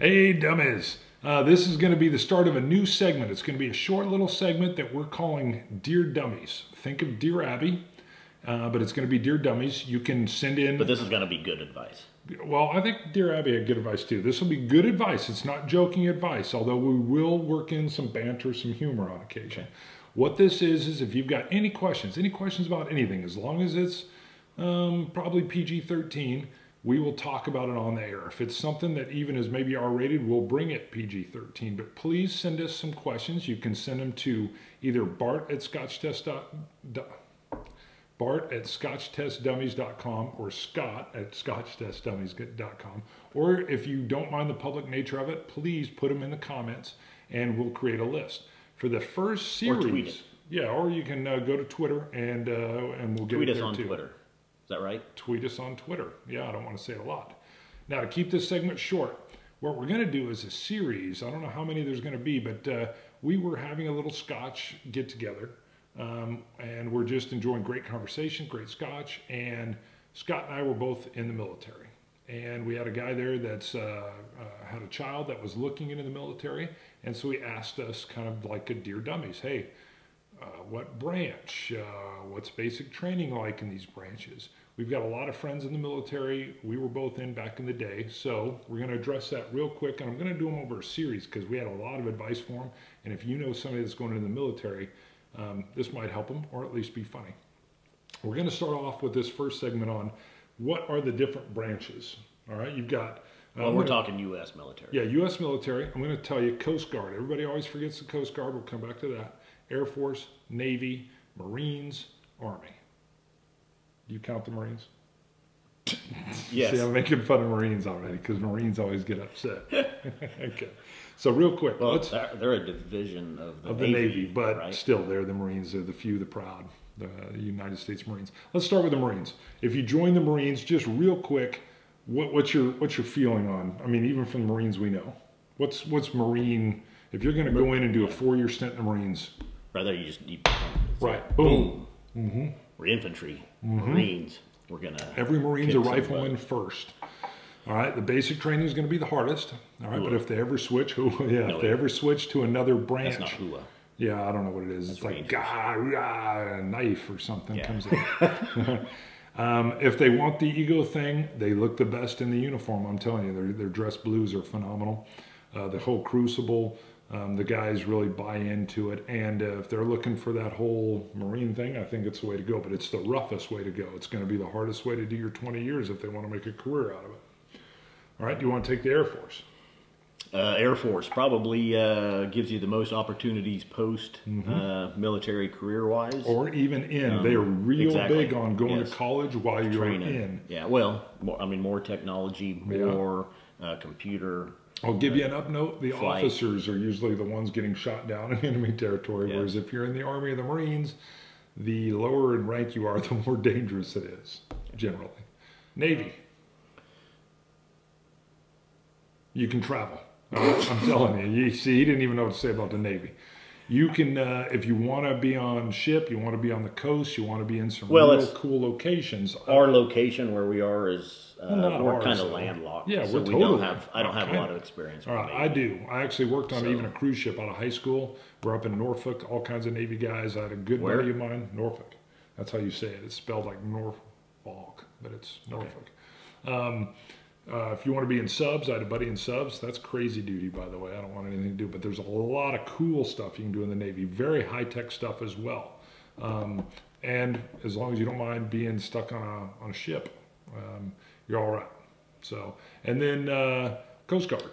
Hey, dummies. This is going to be the start of a new segment. It's going to be a short little segment that we're calling Dear Dummies. Think of Dear Abby, but it's going to be Dear Dummies. You can send in... But this is going to be good advice. Well, I think Dear Abby had good advice too. This will be good advice. It's not joking advice, although we will work in some banter, some humor on occasion. What this is if you've got any questions about anything, as long as it's probably PG-13, we will talk about it on the air. If it's something that even is maybe R-rated, we'll bring it PG-13. But please send us some questions. You can send them to either Bart@ScotchTestDummies.com or Scott@ScotchTestDummies.com. Or if you don't mind the public nature of it, please put them in the comments and we'll create a list. For the first series... Or tweet it. Yeah, or you can go to Twitter and we'll get tweet it there too. Tweet us on Twitter. Is that right? Tweet us on Twitter. Yeah, I don't want to say it a lot. Now, to keep this segment short, what we're going to do is a series. I don't know how many there's going to be, but we were having a little Scotch get-together, and we're just enjoying great conversation, great Scotch, and Scott and I were both in the military. And we had a guy there that's had a child that was looking into the military, and so he asked us kind of like a Dear Dummies, hey, what branch? What's basic training like in these branches? We've got a lot of friends in the military. We were both in back in the day, so we're going to address that real quick, and I'm going to do them over a series because we had a lot of advice for them, and if you know somebody that's going into the military, this might help them, or at least be funny. We're going to start off with this first segment on what are the different branches. All right, you've got... well, we're talking U.S. military. Yeah, U.S. military. I'm going to tell you Coast Guard. Everybody always forgets the Coast Guard. We'll come back to that. Air Force, Navy, Marines, Army. Do you count the Marines? Yes. See, I'm making fun of Marines already because Marines always get upset. Okay. So real quick. Well, they're a division of the Navy, but right? Still, they're the Marines. They're the few, the proud, the United States Marines. Let's start with the Marines. If you join the Marines, just real quick, what's your feeling on? I mean, even from the Marines we know, what's Marine? If you're going to go in and do a 4-year stint in the Marines. Right there, you just right. Boom. Mm-hmm. We're infantry, Marines. We're gonna. Every Marine's a rifleman first. All right. The basic training is going to be the hardest. All right. But if they ever switch, ever switch to another branch, that's not hula. Yeah, I don't know what it is. It's like a knife or something comes in. If they want the ego thing, they look the best in the uniform. I'm telling you, their dress blues are phenomenal. The whole crucible. The guys really buy into it, and if they're looking for that whole Marine thing, I think it's the way to go, but it's the roughest way to go. It's going to be the hardest way to do your 20 years if they want to make a career out of it. All right, do you want to take the Air Force? Air Force probably gives you the most opportunities post-military career-wise. Or even in. They are real big on going to college while you're in. Yeah, well, more technology, more computer. I'll give you an up note. The officers are usually the ones getting shot down in enemy territory, whereas if you're in the Army or the Marines, the lower in rank you are, the more dangerous it is, generally. Navy. You can travel. I'm telling you. You see, he didn't even know what to say about the Navy. You can, if you want to be on ship, you want to be on the coast, you want to be in some real cool locations. Our location where we are is we're kind of landlocked. Yeah, so we don't have. I don't have a lot of experience. All right, I do. I actually worked on even a cruise ship out of high school. We're up in Norfolk, all kinds of Navy guys. I had a good buddy of mine, Norfolk. That's how you say it. It's spelled like Norfolk, but it's Norfolk. Okay. If you want to be in subs, I had a buddy in subs. That's crazy duty, by the way. I don't want anything to do, but there's a lot of cool stuff you can do in the Navy. Very high-tech stuff as well. And as long as you don't mind being stuck on a ship, you're all right. So, and then Coast Guard.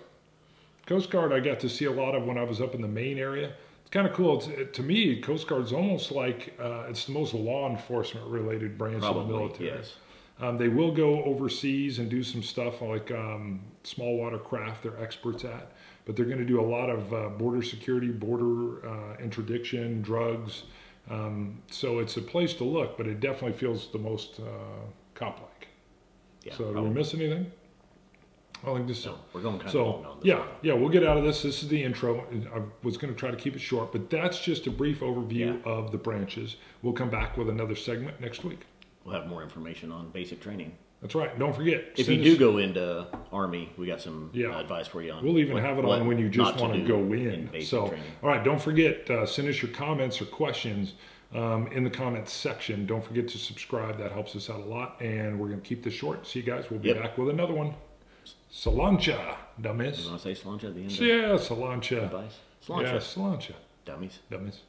Coast Guard I got to see a lot of when I was up in the Maine area. It's kind of cool. To me, Coast Guard's almost like it's the most law enforcement related branch of the military. Yes. They will go overseas and do some stuff like small water craft they're experts at, but they're going to do a lot of border security, border interdiction, drugs. So it's a place to look, but it definitely feels the most cop-like. Yeah, so did we miss anything? I think this. No, we're going kind of long on this. Yeah, we'll get out of this. This is the intro. I was going to try to keep it short, but that's just a brief overview of the branches. We'll come back with another segment next week. We'll have more information on basic training. That's right. Don't forget. If you do go into Army, we got some advice for you on. We'll even have it on when you just want to go in. So, training. all right, don't forget, send us your comments or questions in the comments section. Don't forget to subscribe. That helps us out a lot. And we're going to keep this short. See you guys. We'll be back with another one. Salancha, dummies. You want to say Salancha at the end? Yeah, Salancha. Advice? Salancha. Yeah, Salancha. Dummies. Dummies.